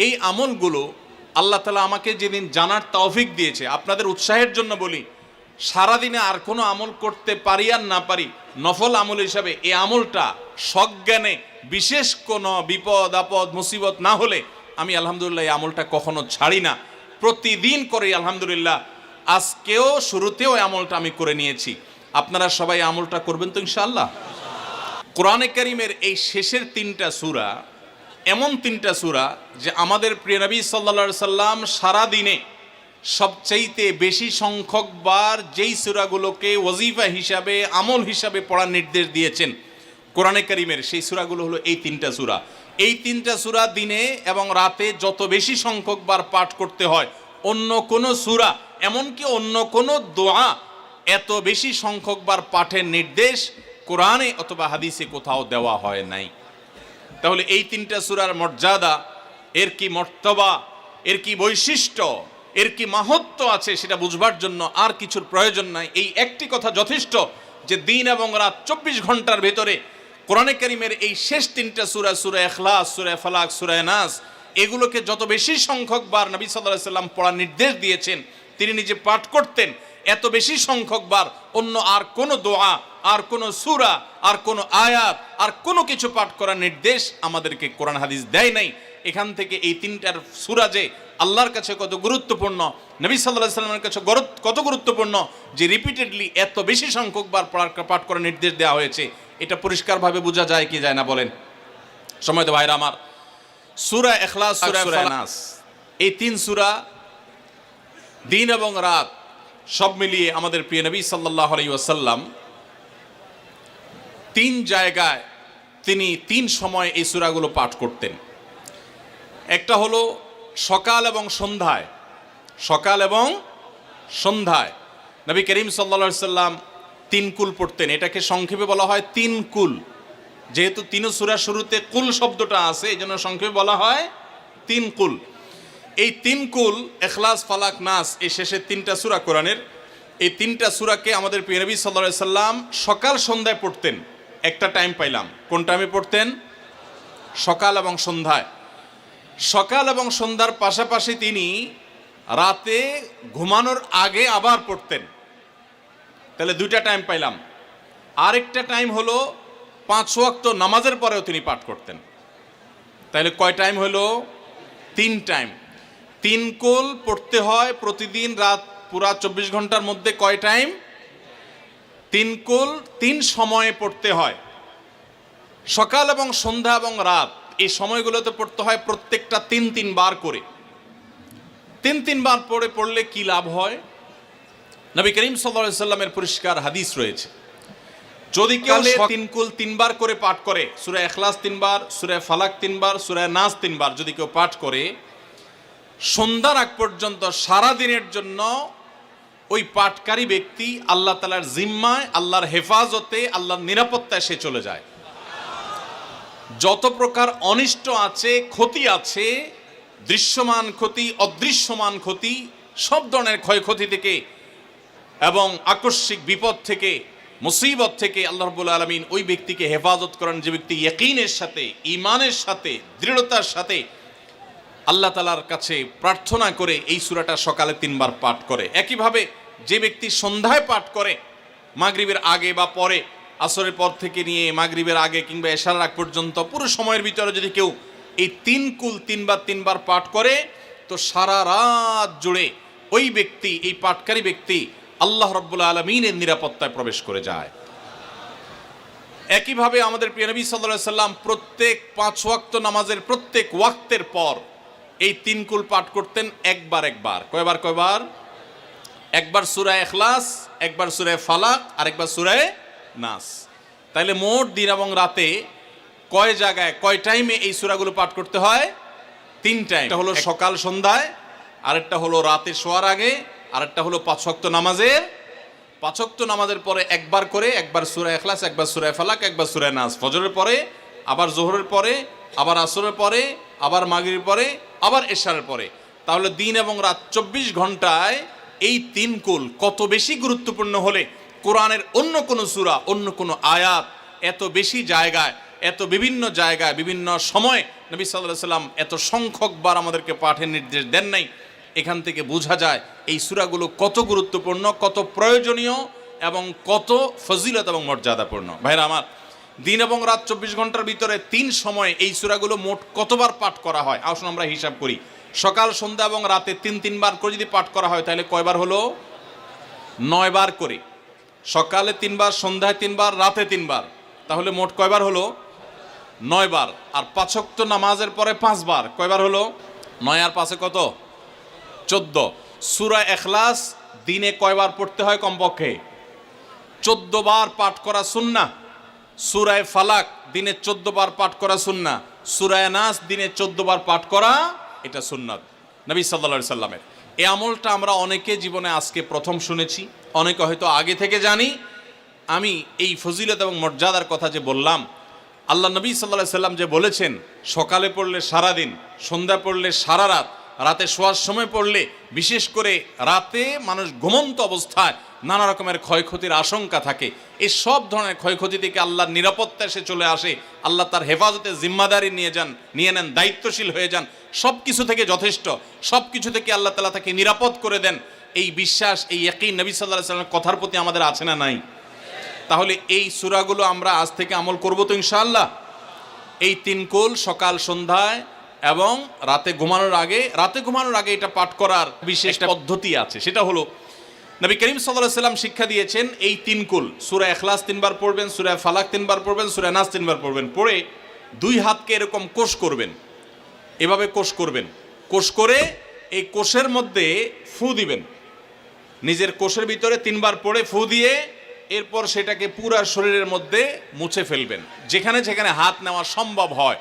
এই আমলগুলো আল্লাহ তাআলা আমাকে যেদিন জানার তৌফিক দিয়েছে, আপনাদের উৎসাহের জন্য বলি, সারাদিনে আর কোনো আমল করতে পারি আর না পারি, নফল আমল হিসাবে এই আমলটা সজ্ঞানে বিশেষ কোনো বিপদ আপদ মুসিবত না হলে আমি আলহামদুলিল্লাহ এই আমলটা কখনো ছাড়ি না, প্রতিদিন করি আলহামদুলিল্লাহ। আজকেও শুরুতেও এই আমলটা আমি করে নিয়েছি। আপনারা সবাই আমলটা করবেন তো ইনশাআল্লাহ। কোরআনে কারীমের এই শেষের 3টা সূরা এমন 3টা সূরা যে আমাদের প্রিয় নবী সাল্লাল্লাহু আলাইহি সাল্লাম সারাদিনে সবচাইতে বেশি সংখ্যক বার যেই সূরাগুলোকে ওয়াজিফা হিসাবে আমল হিসাবে পড়ার নির্দেশ দিয়েছেন কোরআনে কারীমের, সেই সূরাগুলো হলো এই 3টা সূরা। এই 3টা সূরা দিনে এবং রাতে যত বেশি সংখ্যক বার পাঠ করতে হয়, অন্য কোনো সূরা এমনকি অন্য কোনো দোয়া এত বেশি সংখ্যক বার পাঠের নির্দেশ কোরআনে অথবা হাদিসে কোথাও দেওয়া হয় নাই। তাহলে এই 3টা সূরার মর্যাদা, এর কি মর্তবা, এর কি বৈশিষ্ট্য, এর কি মাহাত্ম্য আছে সেটা বুঝবার জন্য আর কিছুর প্রয়োজন নাই। এই একটি কথা যথেষ্ট যে দিন এবং রাত 24 ঘন্টার ভেতরে কোরআনে কারীমের এই শেষ 3টা সূরা, সূরা ইখলাস, সূরা ফালাক, সূরা নাস, এগুলোকে যত বেশি সংখ্যক বার নবী সাল্লাল্লাহু আলাইহি সাল্লাম পড়ার নির্দেশ দিয়েছেন, তিনি নিজে পাঠ করতেন, এত বেশি সংখ্যক বার অন্য আর কোনো দোয়া, আর কোনো সূরা, আর কোনো আয়াত, আর কোনো কিছু পাঠ করার নির্দেশ আমাদেরকে কোরআন হাদিস দেয় নাই। এখান থেকে এই 3টার সূরা যে আল্লাহর কাছে কত গুরুত্বপূর্ণ, নবী সাল্লাল্লাহু আলাইহি সাল্লামের কাছে কত গুরুত্বপূর্ণ যে রিপিটেডলি এত বেশি সংখ্যক বার পাঠ করার নির্দেশ দেওয়া হয়েছে, এটা পরিষ্কারভাবে বোঝা যায় কি যায় না বলেন? সময়ত ভাইরা আমার, সূরা ইখলাস, সূরা নাস, এই 3 সূরা দিন এবং রাত সব মিলিয়ে আমাদের প্রিয় নবী সাল্লাল্লাহু আলাইহি ওয়াসাল্লাম 3 জায়গায় তিনি 3 সময় এই সূরাগুলো পাঠ করতেন। একটা হলো সকাল এবং সন্ধ্যায়, সকাল এবং সন্ধ্যায় নবী করিম সাল্লাল্লাহু আলাইহি সাল্লাম 3 কুল পড়তেন। এটাকে সংক্ষেপে বলা হয় 3 কুল। যেহেতু 3 সূরার শুরুতে কুল শব্দটা আছে, এই জন্য সংক্ষেপে বলা হয় 3 কুল। এই 3 কুল ইখলাস, ফালাক, নাস, এই শেষের 3টা সূরা কোরআনের, এই 3টা সূরাকে আমাদের প্রিয় নবী সাল্লাল্লাহু আলাইহি সাল্লাম সকাল সন্ধ্যায় পড়তেন। একটা টাইম পাইলাম, কোন টাইমে পড়তেন? সকাল এবং সন্ধ্যায়। সকাল এবং সন্ধ্যার পাশাপাশি তিনি রাতে ঘুমানোর আগে আবার পড়তেন। তাহলে 2টা টাইম পাইলাম। আরেকটা টাইম হলো 5 ওয়াক্ত নামাজের পরেও তিনি পাঠ করতেন। তাহলে কয় টাইম হলো? 3 টাইম। 3 কুল পড়তে হয় প্রতিদিন রাত পুরা 24 ঘন্টার মধ্যে। কয় টাইম? 3 কুল 3 সময়ে পড়তে হয়। সকাল এবং সন্ধ্যা এবং রাত এই সময়গুলোতে পড়তে হয় প্রত্যেকটা 3 বার করে। 3 বার পড়লে কি লাভ হয়? নবী করিম সাল্লাল্লাহু আলাইহি সাল্লামের পরিষ্কার হাদিস রয়েছে, যদি কেউ 3 কুল 3 বার করে পাঠ করে, সূরা ইখলাস 3 বার, সূরা ফালাক 3 বার, সূরা নাস 3 বার যদি কেউ পাঠ করে, সন্ধ্যার আগ পর্যন্ত সারা দিনের জন্য ওই পাঠকারী ব্যক্তি আল্লাহ তাআলার জিম্মায়, আল্লাহর হেফাজতে, আল্লাহর নিরাপত্তায় সে চলে যায়। যত প্রকার অনিষ্ট আছে, ক্ষতি আছে, দৃশ্যমান ক্ষতি, অদৃশ্যমান ক্ষতি, সব ধরনের ক্ষয়ক্ষতি থেকে এবং আকস্মিক বিপদ থেকে, মুসিবত থেকে আল্লাহ রাব্বুল আলামিন ওই ব্যক্তিকে হেফাজত করেন, যে ব্যক্তি ইয়াকিনের সাথে, ঈমানের সাথে, দৃঢ়তার সাথে আল্লাহ তাআলার কাছে প্রার্থনা করে এই সূরাটা সকালে 3 বার পাঠ করে। একইভাবে যে ব্যক্তি সন্ধ্যায় পাঠ করে, মাগরিবের আগে বা পরে, আসরের পর থেকে নিয়ে মাগরিবের আগে কিংবা এশার আগ পর্যন্ত পুরো সময়ের ভিতরে যদি কেউ এই 3 কুল 3 বার পাঠ করে, তো সারা রাত জুড়ে ওই ব্যক্তি, এই পাঠকারী ব্যক্তি আল্লাহ রাব্বুল আলামিনের নিরাপত্তায় প্রবেশ করে যায়। একইভাবে আমাদের প্রিয় নবী সাল্লাল্লাহু আলাইহি সাল্লাম প্রত্যেক 5 ওয়াক্ত নামাজের প্রত্যেক ওয়াক্তের পর এই 3 কুল পাঠ করতেন একবার। কয়বার? একবার সূরা ইখলাস, একবার সূরা ফালাক, আর একবার সূরা নাস। তাইলে মোট দিন এবং রাতে কয় জায়গায়, কয় টাইমে এই সূরাগুলো পাঠ করতে হয়? 3 টাইম। একটা হলো সকাল সন্ধ্যায়, আরেকটা হলো রাতে শোয়ার আগে, আরেকটা হলো 5 ওয়াক্ত নামাজের, 5 ওয়াক্ত নামাজের পরে একবার করে, একবার সূরা ইখলাস, একবার সূরা ফালাক, একবার সূরা নাস। ফজরের পরে, আবার যোহরের পরে, আবার আসরের পরে, আবার মাগরিবের পরে, আবার এশারের পরে। তাহলে দিন এবং রাত 24 ঘন্টায় এই 3 কুল কত বেশি গুরুত্বপূর্ণ হলে কোরআনের অন্য কোনো সূরা, অন্য কোনো আয়াত এত বেশি জায়গায়, এত বিভিন্ন জায়গায় বিভিন্ন সময় নবী সাল্লাল্লাহু আলাইহি ওয়াসাল্লাম এত সংখ্যকবার আমাদেরকে পাঠের নির্দেশ দেন নাই। এখান থেকে বোঝা যায় এই সূরাগুলো কত গুরুত্বপূর্ণ, কত প্রয়োজনীয় এবং কত ফজিলত এবং মর্যাদাপূর্ণ। ভাইরা আমার, দিন এবং রাত 24 ঘন্টার ভিতরে 3 সময়ে এই সূরাগুলো মোট কতবার পাঠ করা হয় আসুন আমরা হিসাব করি। সকাল, সন্ধ্যা এবং রাতে 3 বার করে যদি পাঠ করা হয় তাহলে কয়বার হলো? 9 বার করে। সকালে 3 বার, সন্ধ্যায় 3 বার, রাতে 3 বার, তাহলে মোট কয়বার হলো? 9 বার। আর 5 ওয়াক্ত নামাজের পরে 5 বার, কয়বার হলো? 9 আর 5 কত? 14। সূরা ইখলাস দিনে কয়বার পড়তে হয়? কমপক্ষে 14 বার পাঠ করা সুন্নাহ। সূরা ফালাক দিনে 14 বার পাঠ করা সুন্নাহ। সূরা নাস দিনে 14 বার পাঠ করা এটা সুন্নাত নবী সাল্লাল্লাহু আলাইহি সাল্লামের। এই আমলটা আমরা অনেকে জীবনে আজকে প্রথম শুনেছি, অনেকে হয়তো আগে থেকে জানি। আমি এই ফজিলত এবং মর্যাদার কথা যে বললাম, আল্লাহ নবী সাল্লাল্লাহু আলাইহি সাল্লাম যে বলেছেন সকালে পড়লে সারা দিন, সন্ধ্যা পড়লে সারা রাত, রাতে শোয়ার সময় পড়লে, বিশেষ করে রাতে মানুষ ঘুমন্ত অবস্থায় নানা রকমের ক্ষয়ক্ষতির আশঙ্কা থাকে, এই সব ধরনের ক্ষয়ক্ষতি থেকে আল্লাহর নিরাপত্তা এসে চলে আসে। আল্লাহ তার হেফাজতের জিম্মাদারি নিয়ে নেন, দায়িত্বশীল হয়ে যান। সব কিছু থেকে যথেষ্ট, সব কিছু থেকে আল্লাহ তাআলা তাকে নিরাপদ করে দেন। এই বিশ্বাস, এই ইয়াকিন নবী সাল্লাল্লাহু আলাইহি সাল্লামের কথার প্রতি আমাদের আছে না নাই? তাহলে এই সূরাগুলো আমরা আজ থেকে আমল করব তো ইনশাআল্লাহ। এই 3 কুল সকাল, সন্ধ্যায় এবং রাতে ঘুমানোর আগে এটা পাঠ করার বিশেষ একটা পদ্ধতি আছে। সেটা হলো নবী করিম সাল্লাল্লাহু আলাইহি সাল্লাম শিক্ষা দিয়েছেন এই 3 কুল, সূরা ইখলাস 3 বার পড়বেন, সূরা ফালাক 3 বার পড়বেন, সূরা নাস 3 বার পড়বেন। পড়ে 2 হাতকে এরকম কোষ করবেন, এভাবে কোষ করবেন। কোষ করে এই কোষের মধ্যে ফু দিবেন, নিজের কোষের ভিতরে 3 বার পড়ে ফু দিয়ে এরপর সেটাকে পুরো শরীরের মধ্যে মুছে ফেলবেন। যেখানে যেখানে হাত নেওয়া সম্ভব হয়,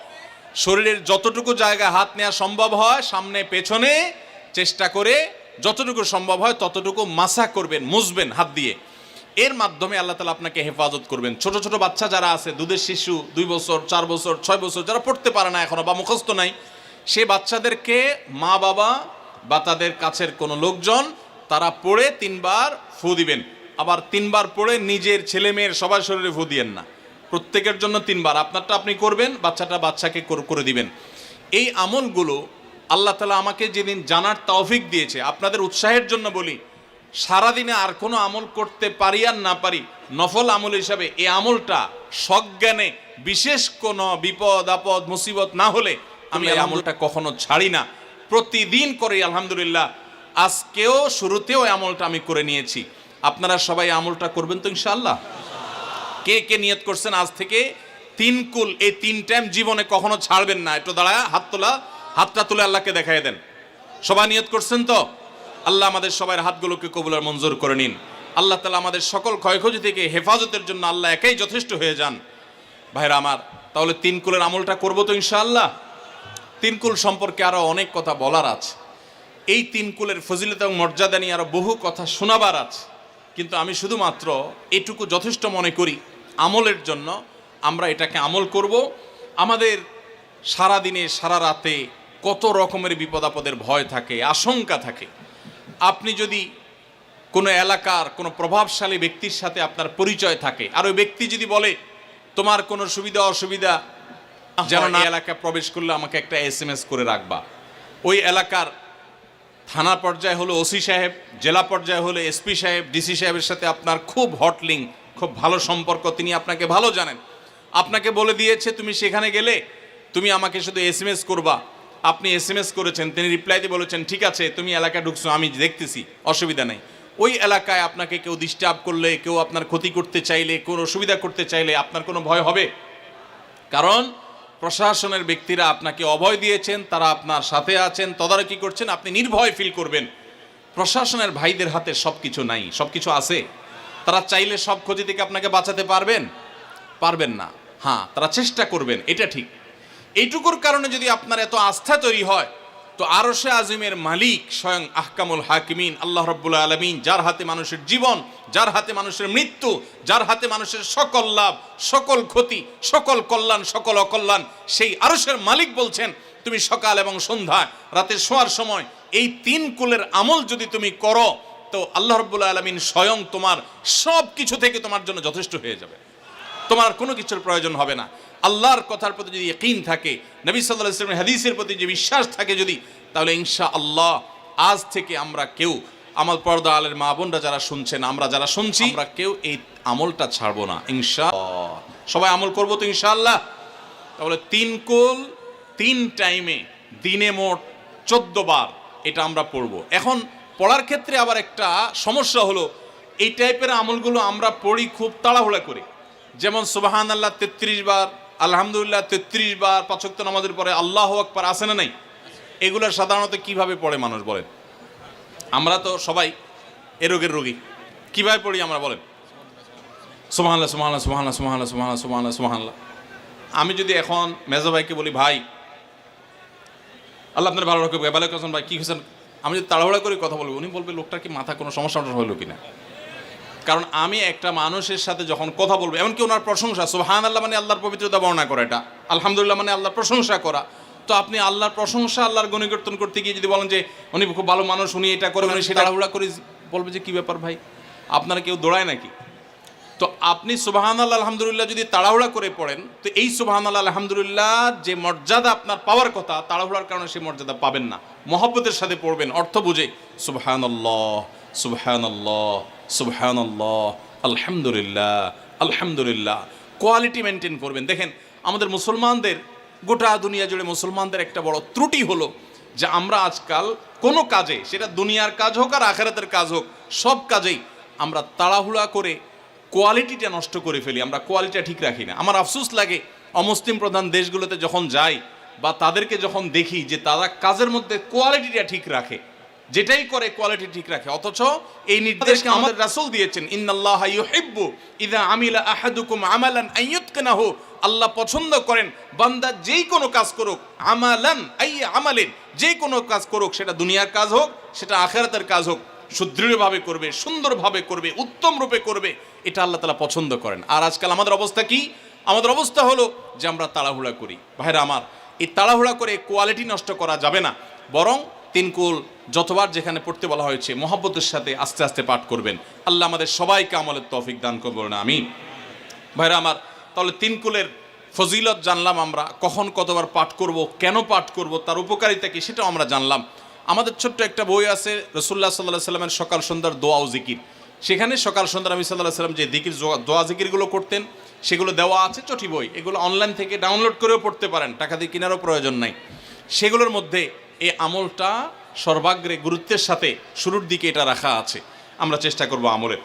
শরীরের যতটুকু জায়গায় হাত নেওয়া সম্ভব হয়, সামনে পেছনে চেষ্টা করে যতটুকু সম্ভব হয় ততটুকু মাসা করবেন, মুছবেন হাত দিয়ে। এর মাধ্যমে আল্লাহ তাআলা আপনাকে হেফাজত করবেন। ছোট ছোট বাচ্চা যারা আছে, দুধের শিশু, 2 বছর, 4 বছর, 6 বছর, যারা পড়তে পারে না এখনো বা মুখস্থ নাই, সে বাচ্চাদেরকে মা বাবা বা তাদের কাছের কোনো লোকজন তারা পড়ে 3 বার ফু দিবেন। আবার 3 বার পড়ে নিজের ছেলে মেয়ের সবার শরীরে ফু দিয়েন না, প্রত্যেকের জন্য 3 বার। আপনারটা আপনি করবেন, বাচ্চাকে করে দিবেন। এই আমলগুলো আল্লাহ তাআলা আমাকে যেদিন জানার তৌফিক দিয়েছে, আপনাদের উৎসাহের জন্য বলি, সারাদিনে আর কোনো আমল করতে পারি আর না পারি, নফল আমল হিসাবে এই আমলটা সজ্ঞানে বিশেষ কোনো বিপদ আপদ মুসিবত না হলে আমি এই আমলটা কখনো ছাড়ি না, প্রতিদিন করি আলহামদুলিল্লাহ। আজকেও শুরুতেও এই আমলটা আমি করে নিয়েছি। আপনারা সবাই আমলটা করবেন তো ইনশাআল্লাহ? কে কে নিয়ত করছেন আজ থেকে 3 কুল এই 3 টাইম জীবনে কখনো ছাড়বেন না? একটু দাঁড়ায় হাতটা তুলে আল্লাহকে দেখাই দেন। সবাই নিয়ত করছেন তো? আল্লাহ আমাদের সবার হাতগুলোকে কবুল আর মঞ্জুর করে নিন। আল্লাহ তাআলা আমাদের সকল ক্ষয়ক্ষতি থেকে হেফাজতের জন্য আল্লাহ একাই যথেষ্ট হয়ে যান। ভাইরা আমার, তাহলে 3 কুলের আমলটা করব তো ইনশাআল্লাহ। 3 কুল সম্পর্কে আরো অনেক কথা বলার আছে, এই 3 কুলের ফজিলত এবং মর্যাদা নিয়ে আরো বহু কথা শোনাবার আছে, কিন্তু আমি শুধুমাত্র এটুকু যথেষ্ট মনে করি আমলের জন্য। আমরা এটাকে আমল করব। আমাদের সারা দিনে সারা রাতে কত রকমের বিপদ আপদের ভয় থাকে, আশঙ্কা থাকে। আপনি যদি কোনো এলাকার কোনো প্রভাবশালী ব্যক্তির সাথে আপনার পরিচয় থাকে, আর ওই ব্যক্তি যদি বলে তোমার কোনো সুবিধা অসুবিধা যেন না এলাকায় প্রবেশ করলে আমাকে একটা SMS করে রাখবা। ওই এলাকার থানা পর্যায়ে হলো ওসি সাহেব, জেলা পর্যায়ে হলো SP সাহেব, DC সাহেবের সাথে আপনার খুব হট লিঙ্ক, খুব ভালো সম্পর্ক, তিনি আপনাকে ভালো জানেন। আপনাকে বলে দিয়েছে তুমি সেখানে গেলে তুমি আমাকে শুধু SMS করবা। আপনি SMS করেছেন, তিনি রিপ্লাই দিয়ে বলেছেন ঠিক আছে তুমি এলাকায় ঢুকছো, আমি দেখতেছি, অসুবিধা নেই। ওই এলাকায় আপনাকে কেউ ডিস্টার্ব করলে, কেউ আপনার ক্ষতি করতে চাইলে, কোনো অসুবিধা করতে চাইলে আপনার কোনো ভয় হবে? কারণ প্রশাসনের ব্যক্তিরা আপনাকে অভয় দিয়েছেন, তারা আপনার সাথে আছেন, তদারকি করছেন, আপনি নির্ভয় ফিল করবেন। প্রশাসনের ভাইদের হাতে সব কিছু নাই, সব কিছু আছে। তারা চাইলে সব ক্ষতি থেকে আপনাকে বাঁচাতে পারবেন না। হ্যাঁ, তারা চেষ্টা করবেন, এটা ঠিক। এইটুকুর কারণে যদি আপনার এত আস্থা তৈরি হয়, তো আরশে আজিমের মালিক স্বয়ং আহকামুল হাকিমিন আল্লাহ রাব্বুল আলামিন, যার হাতে মানুষের জীবন, যার হাতে মানুষের মৃত্যু, যার হাতে মানুষের সকল লাভ, সকল ক্ষতি, সকল কল্যাণ, সকল অকল্যাণ, সেই আরশের মালিক বলছেন তুমি সকাল এবং সন্ধ্যায় রাতে শোয়ার সময় এই 3 কুলের আমল যদি তুমি করো, তো আল্লাহ রাব্বুল আলামিন স্বয়ং তোমার সব কিছু থেকে তোমার জন্য যথেষ্ট হয়ে যাবে। তোমার কোনো কিছুর প্রয়োজন হবে না। আল্লাহর কথার প্রতি যদি ইয়াকিন থাকে, নবী সাল্লাল্লাহু আলাইহি ওয়াসাল্লামের হাদিসের প্রতি যে বিশ্বাস থাকে যদি, তাহলে ইনশাআল্লাহ আজ থেকে আমরা কেউ, আমার পর্দা আলের মা বোনরা যারা শুনছেন, আমরা যারা শুনছি, আমরা কেউ এই আমলটা ছাড়বো না ইনশাআল্লাহ। সবাই আমল করবো তো ইনশাআল্লাহ? তাহলে 3 কুল 3 টাইমে দিনে মোট 14 বার এটা আমরা পড়বো। এখন পড়ার ক্ষেত্রে আবার একটা সমস্যা হলো, এই টাইপের আমলগুলো আমরা পড়ি খুব তাড়াহুড়া করে। যেমন সুবহানাল্লাহ 33 বার, আলহামদুলিল্লাহ 33 বার, 5 ওয়াক্ত নামাজের পরে আল্লাহু আকবার, আছে না নাই? এগুলো সাধারণত কিভাবে পড়ে মানুষ বলেন? আমরা তো সবাই এ রোগের রোগী। কিভাবে পড়ি আমরা বলেন? সুবহানাল্লাহ সুবহানাল্লাহ সুবহানাল্লাহ সুবহানাল্লাহ সুবহানাল্লাহ সুবহানাল্লাহ সুবহানাল্লাহ। আমি যদি এখন মেজো ভাইকে বলি, ভাই আল্লাহ আপনার ভালো রাখুক, ভালো আছেন ভাই, কি হয়েছেন, আমি যদি তাড়াহুড়া করে কথা বলবো, উনি বলবে লোকটার কি মাথা কোনো সমস্যা হলো কিনা। কারণ আমি একটা মানুষের সাথে যখন কথা বলবো, এমনকি ওনার প্রশংসা, সুবহানাল্লাহ মানে আল্লাহর পবিত্রতা বর্ণনা করা, এটা আলহামদুলিল্লাহ মানে আল্লাহর প্রশংসা করা। তো আপনি আল্লাহর প্রশংসা, আল্লাহর গুণকীর্তন করতে গিয়ে যদি বলেন যে উনি খুব ভালো মানুষ, উনি এটা করে, উনি সেটা, তাড়াহুড়া করে বলবে যে কি ব্যাপার ভাই, আপনারা কেউ দৌড়ায় নাকি? তো আপনি সুবহানাল্লাহ আলহামদুলিল্লাহ যদি তাড়াহুড়া করে পড়েন, তো এই সুবহানাল্লাহ আলহামদুলিল্লাহ যে মর্যাদা আপনার পাওয়ার কথা, তাড়াহুড়ার কারণে সেই মর্যাদা পাবেন না। মহব্বতের সাথে পড়বেন, অর্থ বুঝে, সুবহানাল্লাহ সুবহানাল্লাহ সুবহানাল্লাহ আলহামদুলিল্লাহ আলহামদুলিল্লাহ। কোয়ালিটি মেনটেন করবেন। দেখেন আমাদের মুসলমানদের, গোটা দুনিয়া জুড়ে মুসলমানদের একটা বড় ত্রুটি হলো যে আমরা আজকাল কোনো কাজে, সেটা দুনিয়ার কাজ হোক আর আখিরাতের কাজ হোক, সব কাজেই আমরা তাড়াহুড়া করে কোয়ালিটিটা নষ্ট করে ফেলি, আমরা কোয়ালিটিটা ঠিক রাখি না। আমার আফসোস লাগে অমুসলিম প্রধান দেশগুলোতে যখন যাই বা তাদেরকে যখন দেখি যে তারা কাজের মধ্যে কোয়ালিটিটা ঠিক রাখে, যেটাই করে কোয়ালিটি ঠিক রাখে, অথচ এই নির্দেশকে আমাদের রাসূল দিয়েছেন, ইন্নাল্লাহা ইউহিব্বু ইযা আমিলা আহাদুকুম আমালান আইয়ুতকিনাহু, আল্লাহ পছন্দ করেন বান্দা যেই কোনো কাজ করুক, আমালান আই আমালিন, যেই কোনো কাজ করুক, সেটা দুনিয়ার কাজ হোক সেটা আখিরাতের কাজ হোক, সুদৃঢ়ভাবে করবে, সুন্দরভাবে করবে, উত্তম রূপে করবে, এটা আল্লাহ তাআলা পছন্দ করেন। আর আজকাল আমাদের অবস্থা কি? আমাদের অবস্থা হলো যে আমরা তাড়াহুড়া করি। ভাইরা আমার, এই তাড়াহুড়া করে কোয়ালিটি নষ্ট করা যাবে না, বরং 3 কুল যতবার যেখানে পড়তে বলা হয়েছে মহব্বতের সাথে আস্তে আস্তে পাঠ করবেন। আল্লাহ আমাদের সবাইকে আমলের তৌফিক দান করবেন, আমিন। ভাইরা আমার, তাহলে 3 কুলের ফজিলত জানলাম আমরা, কখন কতবার পাঠ করব, কেন পাঠ করব, তার উপকারিতা কি সেটাও আমরা জানলাম। আমাদের ছোট্ট একটা বই আছে রাসূলুল্লাহ সাল্লাল্লাহু আলাইহি সাল্লামের সকাল সন্ধ্যার দোয়া ও জিকির, সেখানে সকাল সন্ধ্যা নবী সাল্লাল্লাহু আলাইহি সাল্লাম যে জিকির, দোয়া জিকিরগুলো করতেন সেগুলো দেওয়া আছে, চটি বই, এগুলো অনলাইন থেকে ডাউনলোড করেও পড়তে পারেন, টাকা দিয়ে কেনারও প্রয়োজন নাই। সেগুলোর মধ্যে এই আমলটা সর্বাগ্রে গুরুত্বের সাথে শুরুর দিকে এটা রাখা আছে, আমরা চেষ্টা করব আমলের।